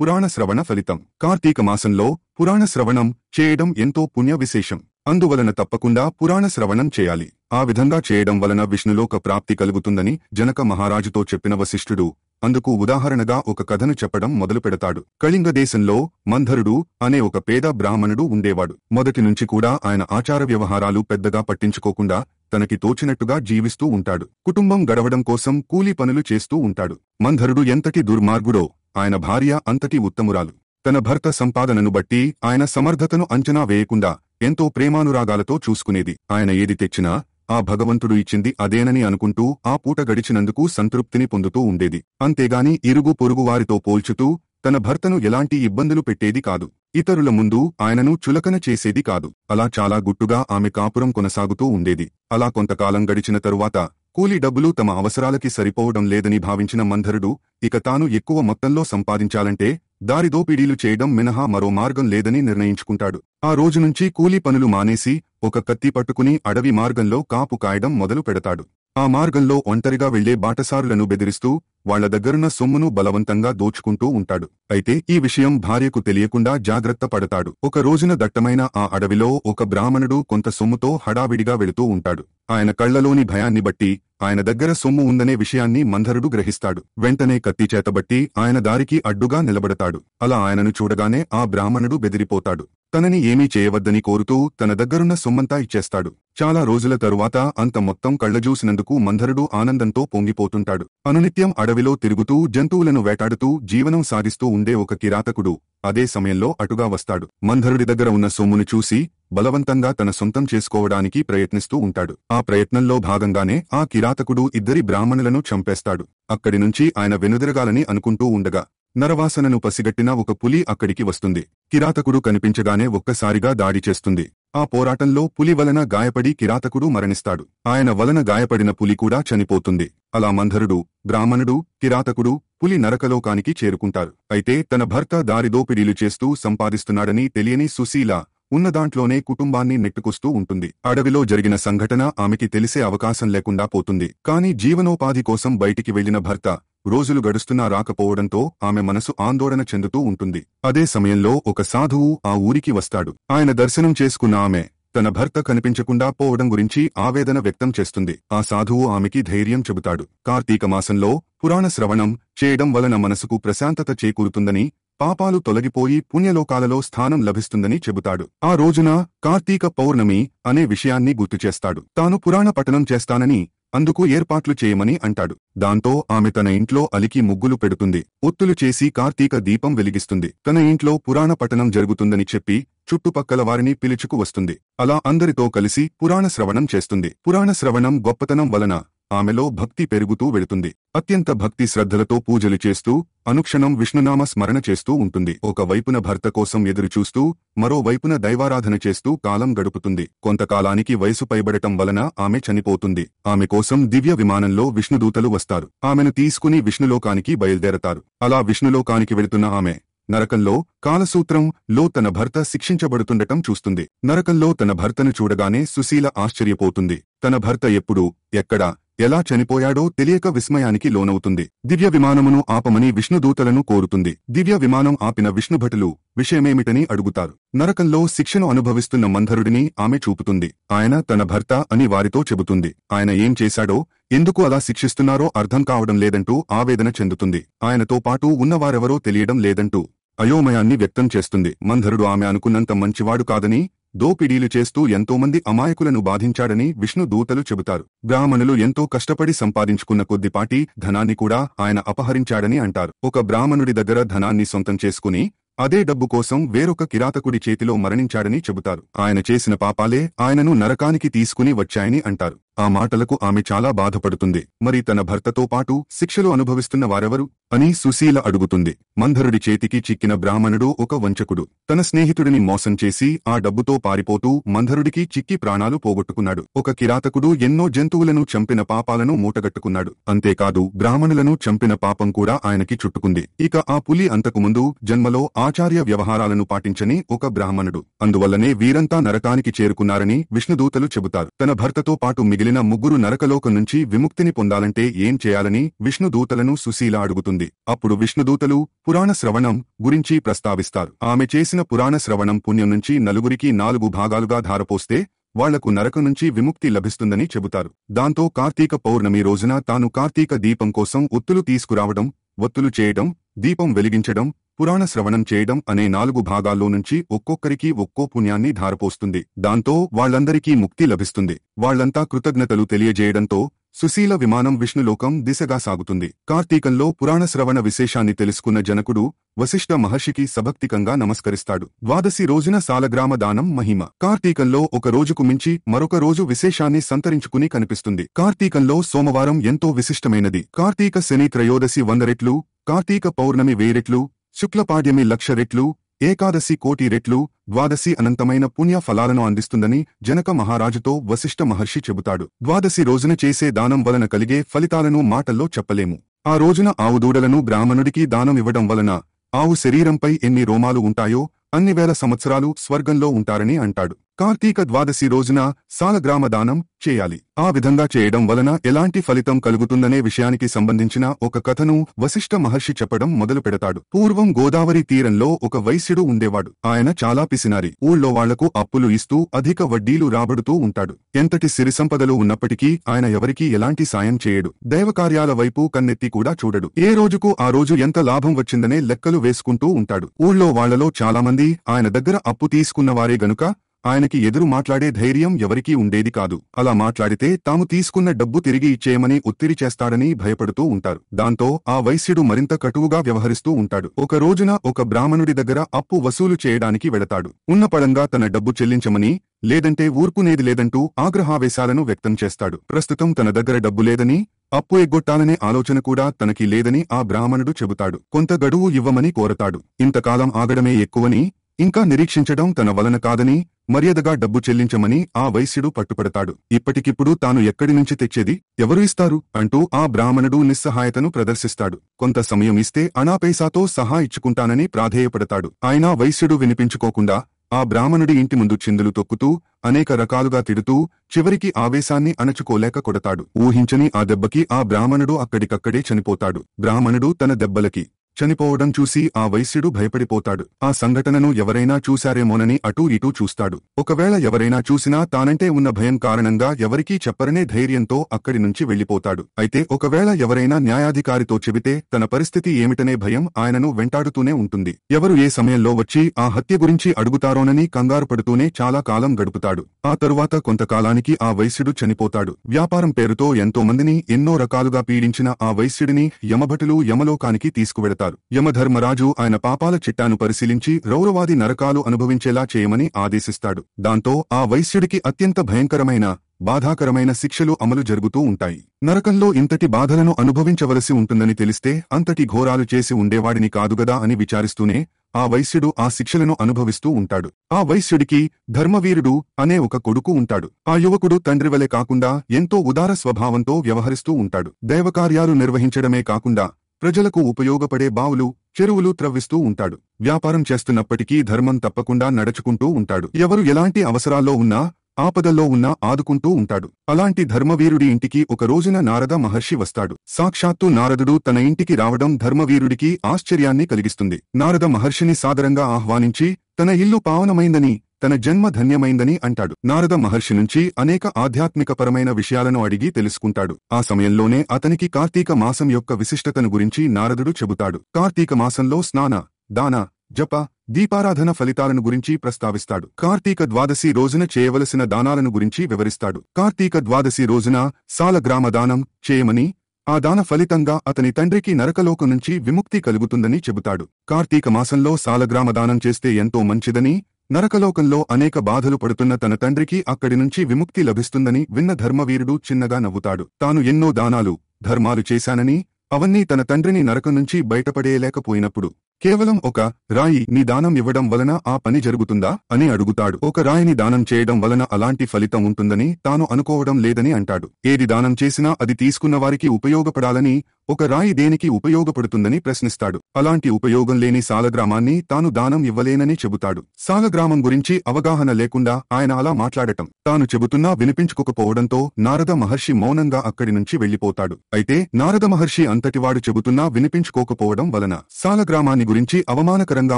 పురాణ శ్రవణ ఫలితం. కార్తీక మాసంలో పురాణ శ్రవణం చేయడం ఎంతో పుణ్య విశేషం. అందువలన తప్పకుండా పురాణ శ్రవణం చేయాలి. ఆ విధంగా చేయడం వలన విష్ణులోక ప్రాప్తి కలుగుతుందని జనక మహారాజుతో చెప్పిన వశిష్ఠుడు అందుకు ఉదాహరణగా ఒక కథను చెప్పడం మొదలుపెడతాడు. కళింగ దేశంలో మంధరుడు అనే ఒక పేద బ్రాహ్మణుడు ఉండేవాడు. మొదటి నుంచి కూడా ఆయన ఆచార వ్యవహారాలు పెద్దగా పట్టించుకోకుండా తనకి తోచినట్టుగా జీవిస్తూ ఉంటాడు. కుటుంబం గడవడం కోసం కూలీ పనులు చేస్తూ ఉంటాడు. మంధరుడు ఎంతటి దుర్మార్గుడో ఆయన భార్య అంతటి ఉత్తమురాలు. తన భర్త సంపాదనను బట్టి ఆయన సమర్థతను అంచనా వేయకుండా ఎంతో ప్రేమానురాగాలతో చూసుకునేది. ఆయన ఏది తెచ్చినా ఆ భగవంతుడు ఇచ్చింది అదేనని అనుకుంటూ ఆ పూట గడిచినందుకు సంతృప్తిని పొందుతూ ఉండేది. అంతేగాని ఇరుగు పొరుగు వారితో పోల్చుతూ తన భర్తను ఎలాంటి ఇబ్బందులు పెట్టేది కాదు. ఇతరుల ముందు ఆయనను చులకన చేసేది కాదు. అలా చాలా గుట్టుగా ఆమె కాపురం కొనసాగుతూ ఉండేది. అలా కొంతకాలం గడిచిన తరువాత కూలీ డబ్బులు తమ అవసరాలకి సరిపోవడం లేదని భావించిన మంధరుడు ఇక తాను ఎక్కువ మొత్తంలో సంపాదించాలంటే దారిదోపిడీలు చేయడం మినహా మరో మార్గం లేదని నిర్ణయించుకుంటాడు. ఆ రోజునుంచి కూలీ పనులు మానేసి ఒక కత్తి పట్టుకుని అడవి మార్గంలో కాపు కాయడం మొదలు పెడతాడు. ఆ మార్గంలో ఒంటరిగా వెళ్లే బాటసారులను బెదిరిస్తూ వాళ్ల దగ్గరున్న సొమ్మును బలవంతంగా దోచుకుంటూ ఉంటాడు. అయితే ఈ విషయం భార్యకు తెలియకుండా జాగ్రత్త పడతాడు. ఒక రోజున దట్టమైన ఆ అడవిలో ఒక బ్రాహ్మణుడు కొంత సొమ్ముతో హడావిడిగా వెళుతూ ఉంటాడు. ఆయన కళ్లలోని భయాన్ని బట్టి ఆయన దగ్గర సొమ్ము ఉందనే విషయాన్ని మంధరుడు గ్రహిస్తాడు. వెంటనే కత్తి చేతబట్టి ఆయన దారికి అడ్డుగా నిలబడతాడు. అలా ఆయనను చూడగానే ఆ బ్రాహ్మణుడు బెదిరిపోతాడు. తనని ఏమీ చేయవద్దని కోరుతూ తన దగ్గరున్న సొమ్మంతా ఇచ్చేస్తాడు. చాలా రోజుల తరువాత అంత మొత్తం కళ్లజూసినందుకు మంధరుడు ఆనందంతో పొంగిపోతుంటాడు. అనునిత్యం అడవిలో తిరుగుతూ జంతువులను వేటాడుతూ జీవనం సాగిస్తూ ఉండే ఒక కిరాతకుడు అదే సమయంలో అటుగా వస్తాడు. మంధరుడి దగ్గర ఉన్న సొమ్మును చూసి బలవంతంగా తన సొంతం చేసుకోవడానికి ప్రయత్నిస్తూ ఉంటాడు. ఆ ప్రయత్నంలో భాగంగానే ఆ కిరాతకుడు ఇద్దరి బ్రాహ్మణులను చంపేస్తాడు. అక్కడి నుంచి ఆయన వెనుదిరగాలని అనుకుంటూ ఉండగా నరవాసనను పసిగట్టిన ఒక పులి అక్కడికి వస్తుంది. కిరాతకుడు కనిపించగానే ఒక్కసారిగా దాడి చేస్తుంది. ఆ పోరాటంలో పులి వలన గాయపడి కిరాతకుడు మరణిస్తాడు. ఆయన వలన గాయపడిన పులి కూడా చనిపోతుంది. అలా మంధరుడు, బ్రాహ్మణుడు, కిరాతకుడు, పులి నరకలోకానికి చేరుకుంటారు. అయితే తన భర్త దారిదోపిడీలు చేస్తూ సంపాదిస్తున్నాడని తెలియని సుశీల ఉన్నదాంట్లోనే కుటుంబాన్ని నెట్టుకొస్తూ ఉంటుంది. అడవిలో జరిగిన సంఘటన ఆమెకి తెలిసే అవకాశం లేకుండా పోతుంది. కాని జీవనోపాధి కోసం బయటికి వెళ్లిన భర్త రోజులు గడుస్తున్నా రాకపోవడంతో ఆమె మనసు ఆందోళన చెందుతూ ఉంటుంది. అదే సమయంలో ఒక సాధువు ఆ ఊరికి వస్తాడు. ఆయన దర్శనం చేసుకున్న ఆమె తన భర్త కనిపించకుండా పోవడం గురించి ఆవేదన వ్యక్తం చేస్తుంది. ఆ సాధువు ఆమెకి ధైర్యం చెబుతాడు. కార్తీక మాసంలో పురాణ శ్రవణం చేయడం వలన మనసుకు ప్రశాంతత చేకూరుతుందని, పాపాలు తొలగిపోయి పుణ్యలోకాలలో స్థానం లభిస్తుందని చెబుతాడు. ఆ రోజున కార్తీక పౌర్ణమి అనే విషయాన్ని గుర్తుచేస్తాడు. తాను పురాణ పఠనం చేస్తానని, అందుకు ఏర్పాట్లు చేయమని అంటాడు. దాంతో ఆమె తన ఇంట్లో అలికి ముగ్గులు పెడుతుంది. ఒత్తులు చేసి కార్తీక దీపం వెలిగిస్తుంది. తన ఇంట్లో పురాణ పఠనం జరుగుతుందని చెప్పి చుట్టుపక్కల వారిని పిలుచుకు వస్తుంది. అలా అందరితో కలిసి పురాణ శ్రవణం చేస్తుంది. పురాణ శ్రవణం గొప్పతనం వలన ఆమెలో భక్తి పెరుగుతూ వెళుతుంది. అత్యంత భక్తి శ్రద్ధలతో పూజలు చేస్తూ అనుక్షణం విష్ణునామ స్మరణ చేస్తూ ఉంటుంది. ఒక వైపున భర్త కోసం ఎదురుచూస్తూ మరోవైపున దైవారాధన చేస్తూ కాలం గడుపుతుంది. కొంతకాలానికి వయసు పైబడటం వలన ఆమె చనిపోతుంది. ఆమె కోసం దివ్య విమానంలో విష్ణుదూతలు వస్తారు. ఆమెను తీసుకుని విష్ణులోకానికి బయలుదేరతారు. అలా విష్ణులోకానికి వెళుతున్న ఆమె నరకంలో కాలసూత్రం లో తన భర్త శిక్షించబడుతుండటం చూస్తుంది. నరకంలో తన భర్తను చూడగానే సుశీల ఆశ్చర్యపోతుంది. తన భర్త ఎప్పుడు, ఎక్కడ, ఎలా చనిపోయాడో తెలియక విస్మయానికి లోనవుతుంది. దివ్య విమానమును ఆపమని విష్ణుదూతలను కోరుతుంది. దివ్య విమానం ఆపిన విష్ణుభటులు విషయమేమిటని అడుగుతారు. నరకంలో శిక్షను అనుభవిస్తున్న మంధరుడిని ఆమె చూపుతుంది. ఆయన తన భర్త అని వారితో చెబుతుంది. ఆయన ఏం చేశాడో, ఎందుకు అలా శిక్షిస్తున్నారో అర్థం కావడం లేదంటూ ఆవేదన చెందుతుంది. ఆయనతో పాటు ఉన్నవారెవరో తెలియడం లేదంటూ అయోమయాన్ని వ్యక్తం చేస్తుంది. మంధరుడు ఆమె అనుకున్నంత మంచివాడు కాదని, దోపిడీలు చేస్తూ ఎంతోమంది అమాయకులను బాధించాడని విష్ణు దూతలు చెబుతారు. బ్రాహ్మణులు ఎంతో కష్టపడి సంపాదించుకున్న కొద్దిపాటి ధనాన్ని కూడా ఆయన అపహరించాడని అంటారు. ఒక బ్రాహ్మణుడి దగ్గర ధనాన్ని సొంతం చేసుకుని అదే డబ్బు కోసం వేరొక కిరాతకుడి చేతిలో మరణించాడని చెబుతారు. ఆయన చేసిన పాపాలే ఆయనను నరకానికి తీసుకుని వచ్చాయని అంటారు. ఆ మాటలకు ఆమె చాలా బాధపడుతుంది. మరి తన భర్తతో పాటు శిక్షలు అనుభవిస్తున్న వారెవరు అని సుశీల అడుగుతుంది. మంధరుడి చేతికి చిక్కిన బ్రాహ్మణుడు ఒక వంచకుడు. తన స్నేహితుడిని మోసం చేసి ఆ డబ్బుతో పారిపోతూ మంధరుడికి చిక్కి ప్రాణాలు పోగొట్టుకున్నాడు. ఒక కిరాతకుడు ఎన్నో జంతువులను చంపిన పాపాలను మూటగట్టుకున్నాడు. అంతేకాదు బ్రాహ్మణులను చంపిన పాపం కూడా ఆయనకి చుట్టుకుంది. ఇక ఆ పులి అంతకుముందు జన్మలో ఆచార్య వ్యవహారాలను పాటించని ఒక బ్రాహ్మణుడు. అందువల్లనే వీరంతా నరకానికి చేరుకున్నారని విష్ణుదూతలు చెబుతారు. తన భర్తతో పాటు మిగిలిన మిగిలిన ముగ్గురు నరకలోకం నుంచి విముక్తిని పొందాలంటే ఏం చేయాలని విష్ణుదూతలను సుశీల అడుగుతుంది. అప్పుడు విష్ణుదూతలు పురాణ శ్రవణం గురించి ప్రస్తావిస్తారు. ఆమె చేసిన పురాణ శ్రవణం పుణ్యం నుంచి నలుగురికి 4 భాగాలుగా ధారపోస్తే వాళ్లకు నరకం నుంచి విముక్తి లభిస్తుందని చెబుతారు. దాంతో కార్తీక పౌర్ణమి రోజున తాను కార్తీక దీపం కోసం ఒత్తులు తీసుకురావడం, ఒత్తులు చేయడం, దీపం వెలిగించడం, పురాణ శ్రవణం చేయడం అనే 4 భాగాల్లో నుంచి ఒక్కొక్కరికి ఒక్కో పుణ్యాన్ని ధారపోస్తుంది. దాంతో వాళ్లందరికీ ముక్తి లభిస్తుంది. వాళ్లంతా కృతజ్ఞతలు తెలియజేయడంతో సుశీల విమానం విష్ణులోకం దిశగా సాగుతుంది. కార్తీకంలో పురాణ శ్రవణ విశేషాన్ని తెలుసుకున్న జనకుడు వశిష్ఠ మహర్షికి సభక్తికంగా నమస్కరిస్తాడు. ద్వాదశి రోజున సాలగ్రామ దానం మహిమ. కార్తీకంలో ఒక రోజుకు మించి మరొక రోజు విశేషాన్ని సంతరించుకుని కనిపిస్తుంది. కార్తీకంలో సోమవారం ఎంతో విశిష్టమైనది. కార్తీక శని త్రయోదశి 100 రెట్లు, కార్తీక పౌర్ణమి 1000 రెట్లు, శుక్లపాడ్యమి 1,00,000 రెట్లు, ఏకాదశి 1,00,00,000 రెట్లు, ద్వాదశి అనంతమైన పుణ్య ఫలాలను అందిస్తుందని జనక మహారాజుతో వశిష్ఠ మహర్షి చెబుతాడు. ద్వాదశి రోజున చేసే దానం వలన కలిగే ఫలితాలను మాటల్లో చెప్పలేము. ఆ రోజున ఆవు దూడలను బ్రాహ్మణుడికి దానం ఇవ్వడం వలన ఆవు శరీరంపై ఎన్ని రోమాలు ఉంటాయో అన్ని వేల సంవత్సరాలు స్వర్గంలో ఉంటారని అంటాడు. కార్తీక ద్వాదశి రోజున సాలగ్రామ దానం చేయాలి. ఆ విధంగా చేయడం వలన ఎలాంటి ఫలితం కలుగుతుందనే విషయానికి సంబంధించిన ఒక కథను వశిష్ఠ మహర్షి చెప్పడం మొదలు పెడతాడు. పూర్వం గోదావరి తీరంలో ఒక వైశ్యుడు ఉండేవాడు. ఆయన చాలా పిసినారి. ఊళ్ళో వాళ్లకు అప్పులు ఇస్తూ అధిక వడ్డీలు రాబడుతూ ఉంటాడు. ఎంతటి సిరి సంపదలు ఉన్నప్పటికీ ఆయన ఎవరికీ ఎలాంటి సాయం చేయడు. దైవకార్యాల వైపు కన్నెత్తి కూడా చూడడు. ఏ రోజుకు ఆ రోజు ఎంత లాభం వచ్చిందనే లెక్కలు వేసుకుంటూ ఉంటాడు. ఊళ్ళో వాళ్లలో చాలామంది ఆయన దగ్గర అప్పు తీసుకున్నవారే గనుక ఆయనకి ఎదురు మాట్లాడే ధైర్యం ఎవరికీ ఉండేది కాదు. అలా మాట్లాడితే తాము తీసుకున్న డబ్బు తిరిగి ఇచ్చేయమని ఒత్తిడి చేస్తాడని భయపడుతూ ఉంటారు. దాంతో ఆ వైశ్యుడు మరింత కటువుగా వ్యవహరిస్తూ ఉంటాడు. ఒక రోజున ఒక బ్రాహ్మణుడి దగ్గర అప్పు వసూలు చేయడానికి వెడతాడు. ఉన్నపడంగా తన డబ్బు చెల్లించమని, లేదంటే ఊరుకునేది లేదంటూ ఆగ్రహావేశాలను వ్యక్తం చేస్తాడు. ప్రస్తుతం తన దగ్గర డబ్బు లేదని, అప్పు ఎగ్గొట్టాలనే ఆలోచన కూడా తనకి లేదని ఆ బ్రాహ్మణుడు చెబుతాడు. కొంత గడువు ఇవ్వమని కోరతాడు. ఇంతకాలం ఆగడమే ఎక్కువని, ఇంకా నిరీక్షించడం తన వలన కాదని మర్యాదగా డబ్బు చెల్లించమని ఆ వైశ్యుడు పట్టుపడతాడు. ఇప్పటికిప్పుడు తాను ఎక్కడి నుంచి తెచ్చేది, ఎవరు ఇస్తారు అంటూ ఆ బ్రాహ్మణుడు నిస్సహాయతను ప్రదర్శిస్తాడు. కొంత సమయం ఇస్తే అనాపైసాతో సహా ఇచ్చుకుంటానని ప్రాధేయపడతాడు. అయినా వైశ్యుడు వినిపించుకోకుండా ఆ బ్రాహ్మణుడి ఇంటి ముందు చిందులు తొక్కుతూ అనేక రకాలుగా తిడుతూ చివరికి ఆవేశాన్ని అణచుకోలేక కొడతాడు. ఊహించని ఆ దెబ్బకి ఆ బ్రాహ్మణుడు అక్కడికక్కడే చనిపోతాడు. బ్రాహ్మణుడు తన దెబ్బలకి చనిపోవడం చూసి ఆ వైశ్యుడు భయపడిపోతాడు. ఆ సంఘటనను ఎవరైనా చూశారేమోనని అటూ ఇటూ చూస్తాడు. ఒకవేళ ఎవరైనా చూసినా తానంటే ఉన్న భయం కారణంగా ఎవరికీ చెప్పరనే ధైర్యంతో అక్కడి నుంచి వెళ్లిపోతాడు. అయితే ఒకవేళ ఎవరైనా న్యాయాధికారితో చెబితే తన పరిస్థితి ఏమిటనే భయం ఆయనను వెంటాడుతూనే ఉంటుంది. ఎవరు ఏ సమయంలో వచ్చి ఆ హత్య గురించి అడుగుతారోనని కంగారు పడుతూనే చాలా కాలం గడుపుతాడు. ఆ తరువాత కొంతకాలానికి ఆ వైశ్యుడు చనిపోతాడు. వ్యాపారం పేరుతో ఎంతో మందిని ఎన్నో రకాలుగా పీడించిన ఆ వైశ్యుడిని యమభటులు యమలోకానికి తీసుకువెడతారు. యమధర్మరాజు ఆయన పాపాల చిట్టాను పరిశీలించి రౌరవాది నరకాలు అనుభవించేలా చేయమని ఆదేశిస్తాడు. దాంతో ఆ వైశ్యుడికి అత్యంత భయంకరమైన, బాధాకరమైన శిక్షలు అమలు జరుగుతూ ఉంటాయి. నరకంలో ఇంతటి బాధలను అనుభవించవలసి ఉంటుందని తెలిస్తే అంతటి ఘోరాలు చేసి ఉండేవాడిని కాదుగదా అని విచారిస్తూనే ఆ వైశ్యుడు ఆ శిక్షలను అనుభవిస్తూ ఉంటాడు. ఆ వైశ్యుడికి ధర్మవీరుడు అనే ఒక కొడుకు ఉంటాడు. ఆ యువకుడు తండ్రివలె కాకుండా ఎంతో ఉదార స్వభావంతో వ్యవహరిస్తూ ఉంటాడు. దైవకార్యాలు నిర్వహించడమే కాకుండా ప్రజలకు ఉపయోగపడే బావులు, చెరువులు త్రవ్విస్తూ ఉంటాడు. వ్యాపారం చేస్తున్నప్పటికీ ధర్మం తప్పకుండా నడుచుకుంటూ ఉంటాడు. ఎవరు ఎలాంటి అవసరాల్లో ఉన్నా, ఆపదల్లో ఉన్నా ఆదుకుంటూ ఉంటాడు. అలాంటి ధర్మవీరుడి ఇంటికి ఒక రోజున నారద మహర్షి వస్తాడు. సాక్షాత్తు నారదుడు తన ఇంటికి రావడం ధర్మవీరుడికి ఆశ్చర్యాన్ని కలిగిస్తుంది. నారద మహర్షిని సాదరంగా ఆహ్వానించి తన ఇల్లు పావనమైందని, తన జన్మ ధన్యమైందని అంటాడు. నారద మహర్షి నుంచి అనేక ఆధ్యాత్మికపరమైన విషయాలను అడిగి తెలుసుకుంటాడు. ఆ సమయంలోనే అతనికి కార్తీక మాసం యొక్క విశిష్టతను గురించి నారదుడు చెబుతాడు. కార్తీక మాసంలో స్నాన, దాన, జప, దీపారాధన ఫలితాలను గురించి ప్రస్తావిస్తాడు. కార్తీక ద్వాదశి రోజున చేయవలసిన దానాలను గురించి వివరిస్తాడు. కార్తీక ద్వాదశి రోజున సాలగ్రామ దానం చేయమని, ఆ దాన ఫలితంగా అతని తండ్రికి నరకలోకం నుంచి విముక్తి కలుగుతుందని చెబుతాడు. కార్తీక మాసంలో సాలగ్రామ దానం చేస్తే ఎంతో మంచిదని, నరకలోకంలో అనేక బాధలు పడుతున్న తన తండ్రికి అక్కడి నుంచి విముక్తి లభిస్తుందని విన్న ధర్మవీరుడు చిన్నగా నవ్వుతాడు. తాను ఎన్నో దానాలు, ధర్మాలు చేశానని, అవన్నీ తన తండ్రిని నరకం నుంచి బయటపడేయలేకపోయినప్పుడు కేవలం ఒక రాయి ని దానం ఇవ్వడం వలన ఆ పని జరుగుతుందా అని అడుగుతాడు. ఒక రాయిని దానం చేయడం వలన అలాంటి ఫలితం ఉంటుందని తాను అనుకోవడం లేదని అంటాడు. ఏది దానం చేసినా అది తీసుకున్న వారికి ఉపయోగపడాలని, ఒక రాయి దేనికి ఉపయోగపడుతుందని ప్రశ్నిస్తాడు. అలాంటి ఉపయోగం లేని సాలగ్రామాన్ని తాను దానం ఇవ్వలేనని చెబుతాడు. సాలగ్రామం గురించి అవగాహన లేకుండా ఆయన అలా మాట్లాడటం తాను చెబుతున్నా వినిపించుకోకపోవడంతో నారద మహర్షి మౌనంగా అక్కడి నుంచి వెళ్లిపోతాడు. అయితే నారద మహర్షి అంతటివాడు చెబుతున్నా వినిపించుకోకపోవడం వలన సాలగ్రామాన్ని గురించి అవమానకరంగా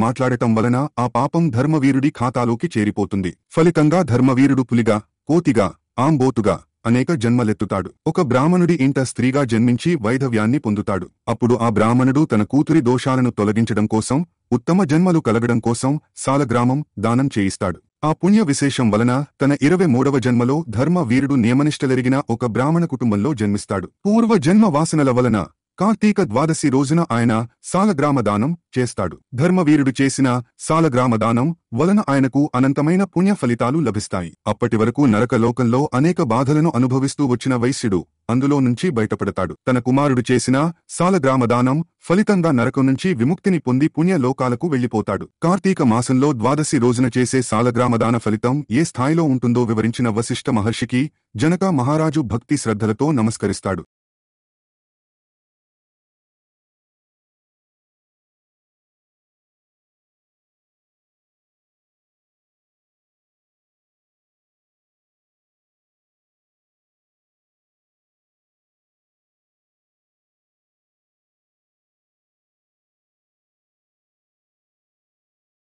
మాట్లాడటం వలన ఆ పాపం ధర్మవీరుడి ఖాతాలోకి చేరిపోతుంది. ఫలితంగా ధర్మవీరుడు పులిగా, కోతిగా, ఆంబోతుగా అనేక జన్మలెత్తుతాడు. ఒక బ్రాహ్మణుడి ఇంట స్త్రీగా జన్మించి వైధవ్యాన్ని పొందుతాడు. అప్పుడు ఆ బ్రాహ్మణుడు తన కూతురి దోషాలను తొలగించడం కోసం, ఉత్తమ జన్మలు కలగడం కోసం సాలగ్రామం దానం చేయిస్తాడు. ఆ పుణ్య విశేషం వలన తన 23వ జన్మలో ధర్మవీరుడు నియమనిష్టలెరిగిన ఒక బ్రాహ్మణ కుటుంబంలో జన్మిస్తాడు. పూర్వ జన్మ వాసనల వలన కార్తీక ద్వాదశి రోజున ఆయన సాలగ్రామ దానం చేస్తాడు. ధర్మవీరుడు చేసిన సాలగ్రామ దానం వలన ఆయనకు అనంతమైన పుణ్య ఫలితాలు లభిస్తాయి. అప్పటి వరకు నరక లోకంలో అనేక బాధలను అనుభవిస్తూ వచ్చిన వైశ్యుడు అందులో నుంచి బయటపడతాడు. తన కుమారుడు చేసిన సాలగ్రామ దానం ఫలితంగా నరకం నుంచి విముక్తిని పొంది పుణ్య లోకాలకు వెళ్లిపోతాడు. కార్తీక మాసంలో ద్వాదశి రోజున చేసే సాలగ్రామ దాన ఫలితం ఏ స్థాయిలో ఉంటుందో వివరించిన వశిష్ఠ మహర్షికి జనక మహారాజు భక్తి శ్రద్ధలతో నమస్కరిస్తాడు.